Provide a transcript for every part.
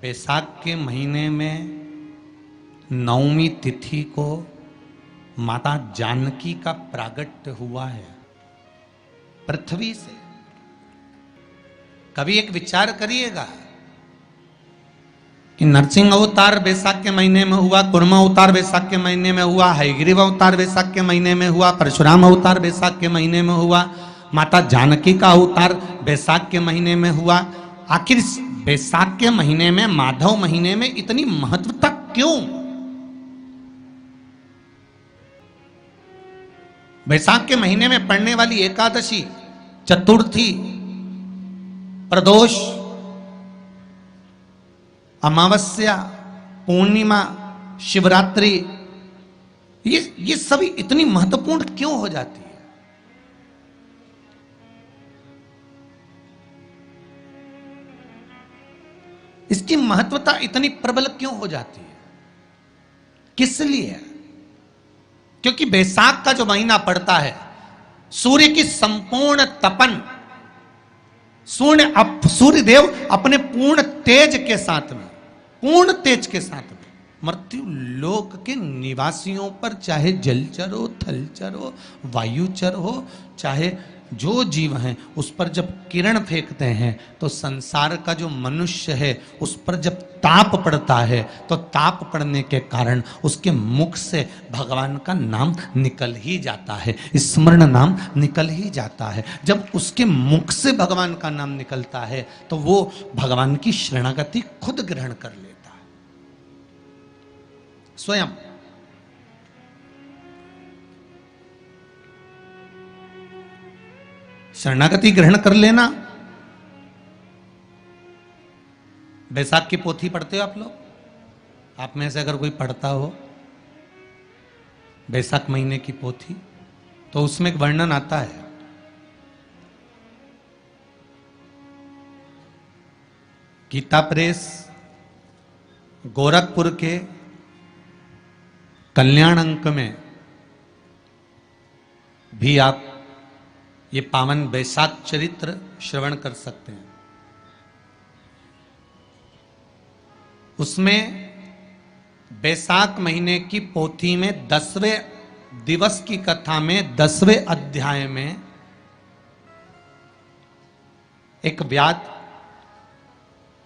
बैसाख के महीने में नवमी तिथि को माता जानकी का प्रागट्य हुआ है पृथ्वी से। कभी एक विचार करिएगा कि नरसिंह अवतार बैसाख के महीने में हुआ, कुर्मा अवतार बैसाख के महीने में हुआ, हयग्रीव अवतार बैसाख के महीने में हुआ, परशुराम अवतार बैसाख के महीने में हुआ, माता जानकी का अवतार बैसाख के महीने में हुआ। आखिर बैसाख के महीने में, माधव महीने में इतनी महत्वता क्यों? बैसाख के महीने में पड़ने वाली एकादशी, चतुर्थी, प्रदोष, अमावस्या, पूर्णिमा, शिवरात्रि, ये सभी इतनी महत्वपूर्ण क्यों हो जाती है? इसकी महत्वता इतनी प्रबल क्यों हो जाती है? किस लिए? क्योंकि बैसाख का जो महीना पड़ता है, सूर्य की संपूर्ण तपन, सूर्य देव अपने पूर्ण तेज के साथ में, पूर्ण तेज के साथ में मृत्यु लोक के निवासियों पर, चाहे जलचर हो, थलचर हो, वायुचर हो, चाहे जो जीव हैं, उस पर जब किरण फेंकते हैं तो संसार का जो मनुष्य है उस पर जब ताप पड़ता है तो ताप पड़ने के कारण उसके मुख से भगवान का नाम निकल ही जाता है, स्मरण नाम निकल ही जाता है। जब उसके मुख से भगवान का नाम निकलता है तो वो भगवान की शरणागति खुद ग्रहण कर लेता है स्वयं। शरणागति ग्रहण कर लेना। बैसाख की पोथी पढ़ते हो आप लोग? आप में से अगर कोई पढ़ता हो बैसाख महीने की पोथी, तो उसमें एक वर्णन आता है गीता प्रेस गोरखपुर के कल्याण अंक में भी आप ये पावन बैसाख चरित्र श्रवण कर सकते हैं। उसमें बैसाख महीने की पोथी में 10वें दिवस की कथा में 10वें अध्याय में एक व्याध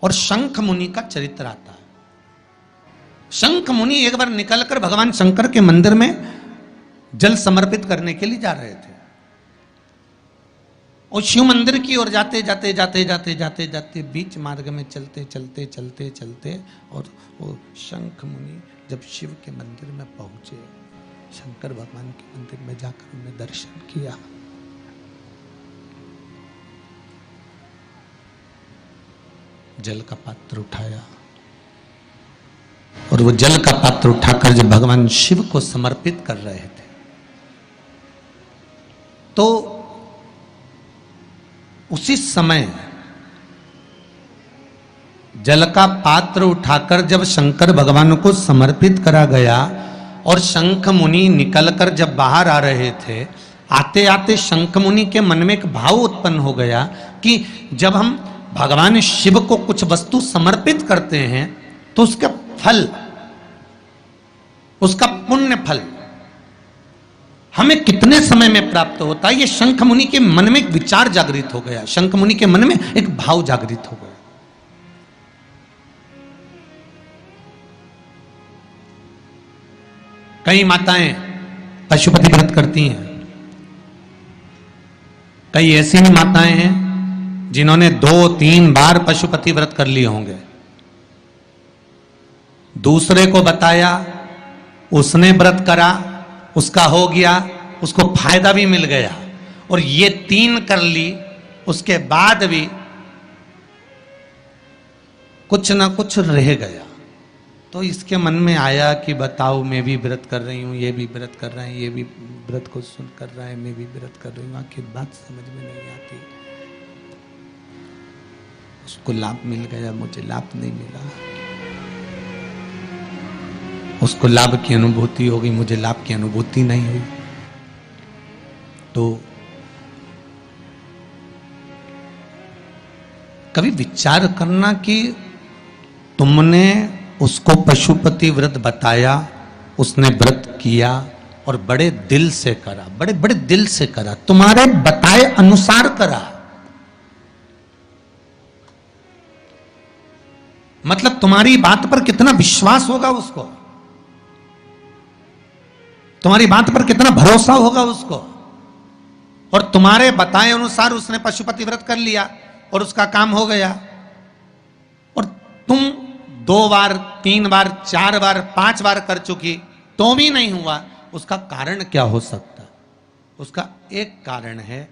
और शंख मुनि का चरित्र आता है। शंख मुनि एक बार निकलकर भगवान शंकर के मंदिर में जल समर्पित करने के लिए जा रहे थे और शिव मंदिर की ओर जाते जाते जाते जाते जाते जाते बीच मार्ग में चलते चलते चलते चलते और वो शंख मुनि जब शिव के मंदिर में पहुंचे, शंकर भगवान के मंदिर में जाकर उन्हें दर्शन किया, जल का पात्र उठाया और वो जल का पात्र उठाकर जब भगवान शिव को समर्पित कर रहे थे तो उसी समय जल का पात्र उठाकर जब शंकर भगवान को समर्पित करा गया और शंख मुनि निकलकर जब बाहर आ रहे थे, आते आते शंख मुनि के मन में एक भाव उत्पन्न हो गया कि जब हम भगवान शिव को कुछ वस्तु समर्पित करते हैं तो उसका फल, उसका पुण्य फल हमें कितने समय में प्राप्त होता है। ये शंख मुनि के मन में एक विचार जागृत हो गया, शंख मुनि के मन में एक भाव जागृत हो गया। कई माताएं पशुपति व्रत करती हैं, कई ऐसी भी माताएं हैं जिन्होंने 2-3 बार पशुपति व्रत कर लिए होंगे, दूसरे को बताया, उसने व्रत करा, उसका हो गया, उसको फायदा भी मिल गया, और ये 3 कर ली, उसके बाद भी कुछ ना कुछ रह गया। तो इसके मन में आया कि बताओ, मैं भी व्रत कर रही हूं, ये भी व्रत कर रहे हैं, ये भी व्रत को सुन कर रहा है, मैं भी व्रत कर रही हूं, आखिर बात समझ में नहीं आती। उसको लाभ मिल गया, मुझे लाभ नहीं मिला, उसको लाभ की अनुभूति होगी, मुझे लाभ की अनुभूति नहीं हुई। तो कभी विचार करना कि तुमने उसको पशुपति व्रत बताया, उसने व्रत किया और बड़े दिल से करा, बड़े बड़े दिल से करा, तुम्हारे बताए अनुसार करा। मतलब तुम्हारी बात पर कितना विश्वास होगा उसको, तुम्हारी बात पर कितना भरोसा होगा उसको। और तुम्हारे बताए अनुसार उसने पशुपति व्रत कर लिया और उसका काम हो गया। और तुम 2 बार 3 बार 4 बार 5 बार कर चुकी तो भी नहीं हुआ, उसका कारण क्या हो सकता? उसका एक कारण है,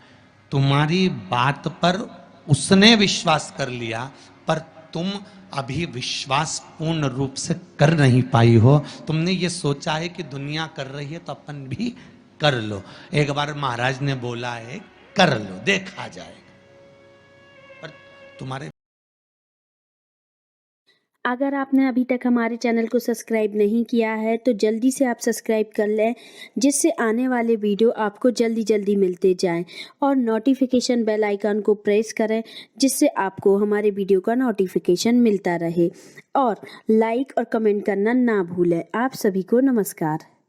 तुम्हारी बात पर उसने विश्वास कर लिया पर तुम अभी विश्वास पूर्ण रूप से कर नहीं पाई हो। तुमने ये सोचा है कि दुनिया कर रही है तो अपन भी कर लो। एक बार महाराज ने बोला है कर लो, देखा जाएगा। पर तुम्हारे अगर आपने अभी तक हमारे चैनल को सब्सक्राइब नहीं किया है तो जल्दी से आप सब्सक्राइब कर लें, जिससे आने वाले वीडियो आपको जल्दी जल्दी मिलते जाएं। और नोटिफिकेशन बेल आइकन को प्रेस करें, जिससे आपको हमारे वीडियो का नोटिफिकेशन मिलता रहे। और लाइक और कमेंट करना ना भूलें। आप सभी को नमस्कार।